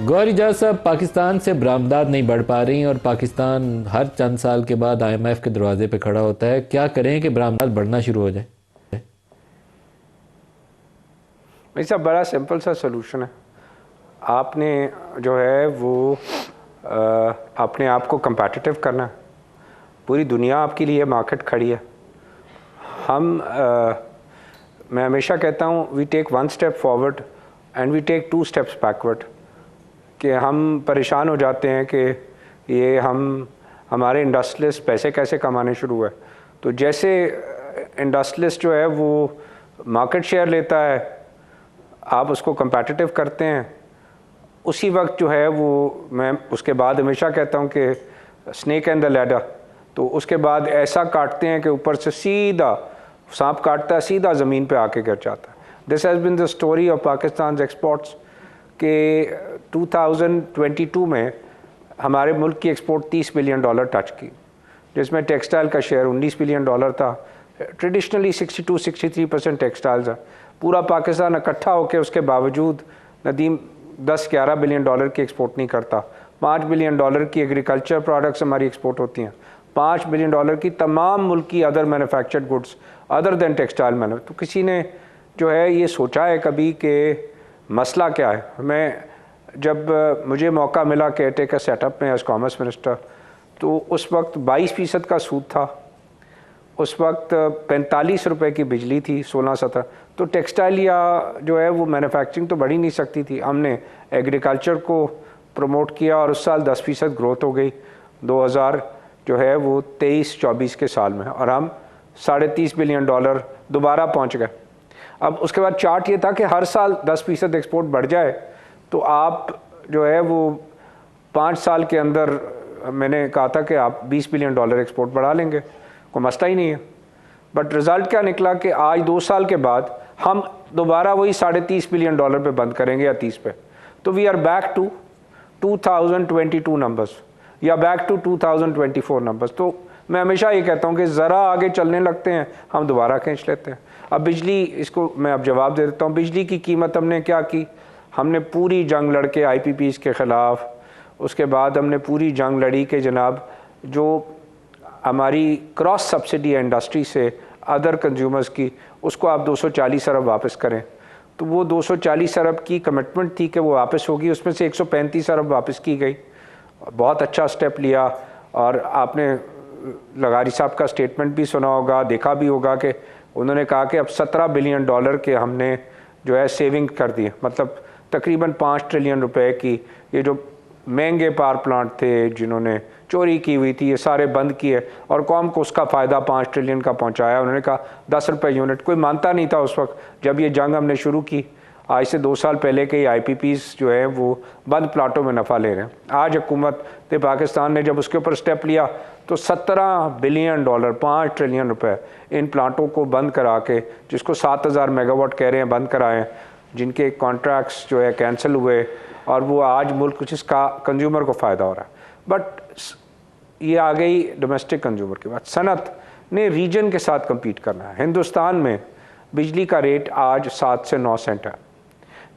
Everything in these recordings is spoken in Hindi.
गौहर इजाज साहब, पाकिस्तान से बरामदात नहीं बढ़ पा रही और पाकिस्तान हर चंद साल के बाद IMF के दरवाजे पे खड़ा होता है। क्या करें कि बरामदात बढ़ना शुरू हो जाए? ऐसा बड़ा सिंपल सा सोल्यूशन है। आपने जो है वो अपने आप को कंपेटिटिव करना है। पूरी दुनिया आपके लिए मार्केट खड़ी है। मैं हमेशा कहता हूँ we take one step forward and we take two steps backward. कि हम परेशान हो जाते हैं कि ये हमारे इंडस्ट्रियलिस्ट पैसे कैसे कमाने शुरू हुए। तो जैसे इंडस्ट्रियलिस्ट जो है वो मार्केट शेयर लेता है, आप उसको कंपेटिटिव करते हैं, उसी वक्त जो है वो मैं उसके बाद हमेशा कहता हूँ कि स्नेक एंड द लैडर। तो उसके बाद ऐसा काटते हैं कि ऊपर से सीधा सांप काटता है, सीधा ज़मीन पे आके गिर जाता है। This has been the story of Pakistan exports के 2022 में हमारे मुल्क की एक्सपोर्ट $30 बिलियन टच की, जिसमें टेक्सटाइल का शेयर $19 बिलियन था। ट्रेडिशनली 62-63% टेक्सटाइल्स है। पूरा पाकिस्तान इकट्ठा होकर उसके बावजूद नदीम $10-11 बिलियन की एक्सपोर्ट नहीं करता। $5 बिलियन की एग्रीकल्चर प्रोडक्ट्स हमारी एक्सपोर्ट होती हैं। $5 बिलियन की तमाम मुल्क की other manufactured goods other than textile menu. तो किसी ने जो है ये सोचा है कभी कि मसला क्या है? मैं जब मुझे मौका मिला केयरटेकर सेटअप में एज कॉमर्स मिनिस्टर, तो उस वक्त 22% का सूद था। उस वक्त 45 रुपए की बिजली थी, 16-17। तो टेक्सटाइल या जो है वो मैन्युफैक्चरिंग तो बढ़ ही नहीं सकती थी। हमने एग्रीकल्चर को प्रमोट किया और उस साल 10% ग्रोथ हो गई 2000 जो है वो 23-24 के साल में, और हम $30 बिलियन दोबारा पहुंच गए। अब उसके बाद चार्ट ये था कि हर साल 10% एक्सपोर्ट बढ़ जाए तो आप जो है वो 5 साल के अंदर, मैंने कहा था कि आप $20 बिलियन एक्सपोर्ट बढ़ा लेंगे, कोई मसला ही नहीं है। बट रिज़ल्ट क्या निकला कि आज 2 साल के बाद हम दोबारा वही $30 बिलियन पे बंद करेंगे या 30 पे। तो we are back to 2022 numbers या बैक टू 2024 नंबर्स। तो मैं हमेशा ये कहता हूँ कि ज़रा आगे चलने लगते हैं, हम दोबारा खींच लेते हैं। अब बिजली, इसको मैं अब जवाब दे देता हूँ। बिजली की कीमत हमने क्या की? हमने पूरी जंग लड़ के IPPs के ख़िलाफ़, उसके बाद हमने पूरी जंग लड़ी कि जनाब जो हमारी क्रॉस सब्सिडी है इंडस्ट्री से अदर कंज्यूमर्स की, उसको आप 240 अरब वापस करें। तो वो 240 अरब की कमिटमेंट थी कि वो वापस होगी, उसमें से 135 अरब वापस की गई। बहुत अच्छा स्टेप लिया। और आपने लगारी साहब का स्टेटमेंट भी सुना होगा, देखा भी होगा कि उन्होंने कहा कि अब $17 बिलियन के हमने जो है सेविंग कर दी। मतलब तकरीबन 5 ट्रिलियन रुपए की, ये जो महंगे पावर प्लांट थे जिन्होंने चोरी की हुई थी, ये सारे बंद किए और कौम को उसका फ़ायदा 5 ट्रिलियन का पहुंचाया। उन्होंने कहा 10 रुपये यूनिट। कोई मानता नहीं था उस वक्त जब ये जंग हमने शुरू की। आज से 2 साल पहले के IPPs जो है वो बंद प्लाटों में नफ़ा ले रहे हैं। आज हुकूमत पाकिस्तान ने जब उसके ऊपर स्टेप लिया तो $17 बिलियन, 5 ट्रिलियन रुपए इन प्लांटों को बंद करा के, जिसको 7000 मेगावाट कह रहे हैं बंद कराएं, जिनके कॉन्ट्रैक्ट्स जो है कैंसिल हुए, और वो आज मुल्क जिसका कंज्यूमर को फ़ायदा हो रहा है। बट ये आ गई डोमेस्टिक कंज्यूमर की बात। सनत ने रीजन के साथ कम्पीट करना है। हिंदुस्तान में बिजली का रेट आज 7 से 9 सेंट है,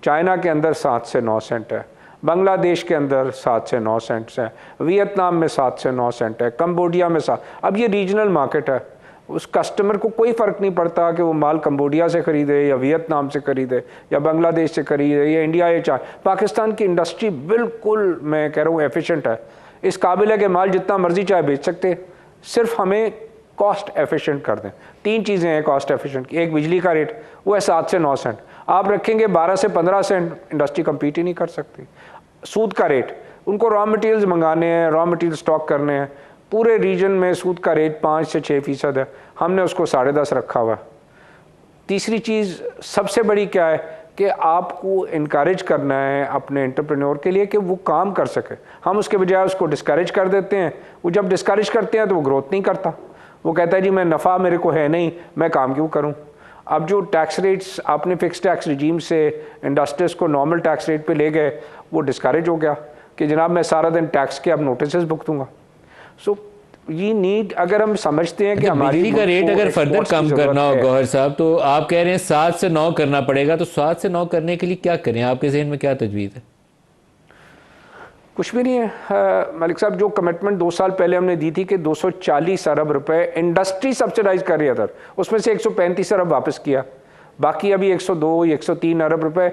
चाइना के अंदर 7 से 9 सेंट है, बांग्लादेश के अंदर 7 से 9 सेंट है, वियतनाम में 7 से 9 सेंट है, कंबोडिया में 7। अब ये रीजनल मार्केट है, उस कस्टमर को कोई फ़र्क नहीं पड़ता कि वो माल कंबोडिया से ख़रीदे या वियतनाम से ख़रीदे या बांग्लादेश से ख़रीदे या इंडिया या चाइना। पाकिस्तान की इंडस्ट्री बिल्कुल, मैं कह रहा हूँ, एफिशिएंट है। इस काबिल है कि माल जितना मर्जी चाहे बेच सकते, सिर्फ हमें कॉस्ट एफिशिएंट कर दें। 3 चीज़ें हैं कॉस्ट एफिशिएंट की। एक, बिजली का रेट, वो है 7 से 9 सेंट। आप रखेंगे 12 से 15 सेंट, इंडस्ट्री कम्पीट ही नहीं कर सकती। सूद का रेट, उनको रॉ मटेरियल्स मंगाने हैं, रॉ मटेरियल स्टॉक करने हैं। पूरे रीजन में सूद का रेट 5 से 6% है, हमने उसको 10.5 रखा हुआ है। तीसरी चीज़ सबसे बड़ी क्या है कि आपको इनकरेज करना है अपने एंटरप्रेन्योर के लिए कि वो काम कर सके। हम उसके बजाय उसको डिस्करेज कर देते हैं। वो जब डिस्करेज करते हैं तो वो ग्रोथ नहीं करता। वो कहता है जी मैं नफ़ा मेरे को है नहीं, मैं काम क्यों करूं। अब जो टैक्स रेट्स आपने फिक्स टैक्स रिजीम से इंडस्ट्रीज को नॉर्मल टैक्स रेट पे ले गए, वो डिस्करेज हो गया कि जनाब मैं सारा दिन टैक्स के अब नोटिस बुक दूंगा। सो ये नीड, अगर हम समझते हैं कि हमारी बिजली का रेट अगर फर्दर कम करना हो गौहर साहब, तो आप कह रहे हैं 7 से 9 करना पड़ेगा, तो 7 से 9 करने के लिए क्या करें? आपके जहन में क्या तजवीज़ है? कुछ भी नहीं है मलिक साहब। जो कमिटमेंट 2 साल पहले हमने दी थी कि 240 अरब रुपए इंडस्ट्री सब्सिडाइज कर रही है अदर, उसमें से 135 अरब वापस किया, बाकी अभी 102 या 103 अरब रुपए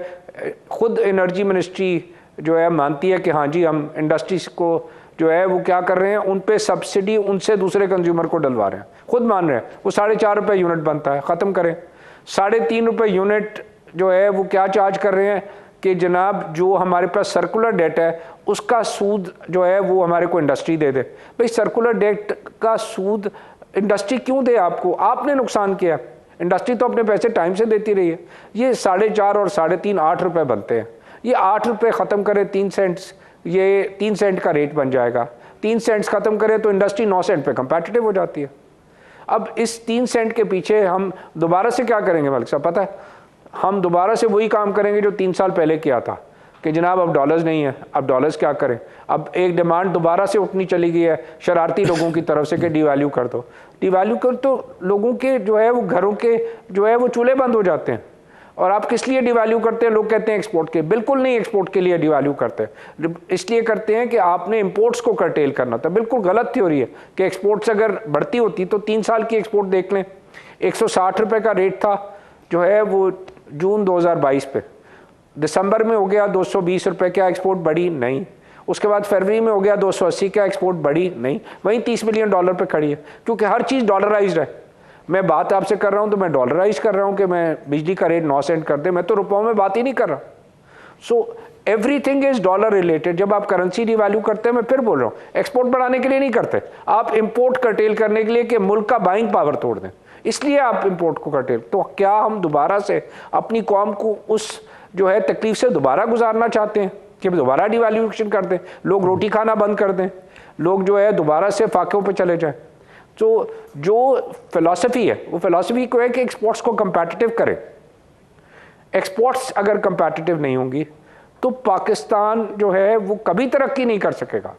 खुद एनर्जी मिनिस्ट्री जो है मानती है कि हाँ जी हम इंडस्ट्रीज को जो है वो क्या कर रहे हैं, उन पे सब्सिडी उनसे दूसरे कंज्यूमर को डलवा रहे हैं, खुद मान रहे हैं। वो 4.5 रुपये यूनिट बनता है, ख़त्म करें। 3.5 रुपये यूनिट जो है वो क्या चार्ज कर रहे हैं कि जनाब जो हमारे पास सर्कुलर डेट है उसका सूद जो है वो हमारे को इंडस्ट्री दे दे। भाई सर्कुलर डेट का सूद इंडस्ट्री क्यों दे आपको? आपने नुकसान किया, इंडस्ट्री तो अपने पैसे टाइम से देती रही है। ये 4.5 और 3.5 8 रुपये बनते हैं, ये 8 रुपये ख़त्म करें 3 सेंट्स, ये 3 सेंट का रेट बन जाएगा। 3 सेंट्स ख़त्म करें तो इंडस्ट्री 9 सेंट पे कंपेटिटिव हो जाती है। अब इस 3 सेंट के पीछे हम दोबारा से क्या करेंगे मलिक साहब पता है? हम दोबारा से वही काम करेंगे जो 3 साल पहले किया था कि जनाब अब डॉलर्स नहीं है, अब डॉलर्स क्या करें। अब एक डिमांड दोबारा से उठनी चली गई है शरारती लोगों की तरफ से कि डिवैल्यू कर दो। डिवैल्यू कर तो लोगों के जो है वो घरों के जो है वो चूल्हे बंद हो जाते हैं। और आप किस लिए डिवैल्यू करते हैं? लोग कहते हैं एक्सपोर्ट के, बिल्कुल नहीं एक्सपोर्ट के लिए डिवैल्यू करते हैं, इसलिए करते हैं कि आपने इंपोर्ट्स को कर्टेल करना था। बिल्कुल गलत थ्योरी है कि एक्सपोर्ट्स अगर बढ़ती होती तो 3 साल की एक्सपोर्ट देख लें। 160 रुपये का रेट था जो है वो जून 2022 पे, दिसंबर में हो गया 220 रुपये, क्या एक्सपोर्ट बढ़ी? नहीं। उसके बाद फरवरी में हो गया 280, क्या एक्सपोर्ट बढ़ी? नहीं। वहीं 30 मिलियन डॉलर पे खड़ी है, क्योंकि हर चीज़ डॉलराइज्ड है। मैं बात आपसे कर रहा हूँ तो मैं डॉलराइज कर रहा हूँ कि मैं बिजली का रेट 9 सेंट कर दे, मैं तो रुपयों में बात ही नहीं कर रहा। So everything is dollar related. जब आप करेंसी डिवैल्यू करते हैं, मैं फिर बोल रहा हूँ, एक्सपोर्ट बढ़ाने के लिए नहीं करते, आप इंपोर्ट कर्टेल करने के लिए कि मुल्क का बाइंग पावर तोड़ दें, इसलिए आप इंपोर्ट को कर्टेल। तो क्या हम दोबारा से अपनी कौम को उस जो है तकलीफ से दोबारा गुजारना चाहते हैं कि दोबारा डिवैल्यूएशन कर दें, लोग रोटी खाना बंद कर दें, लोग जो है दोबारा से फाकों पे चले जाएं? तो जो फिलॉसफी है वो फिलॉसफी को है कि एक्सपोर्ट्स को कंपेटिटिव करें। एक्सपोर्ट्स अगर कंपेटिटिव नहीं होंगी तो पाकिस्तान जो है वो कभी तरक्की नहीं कर सकेगा।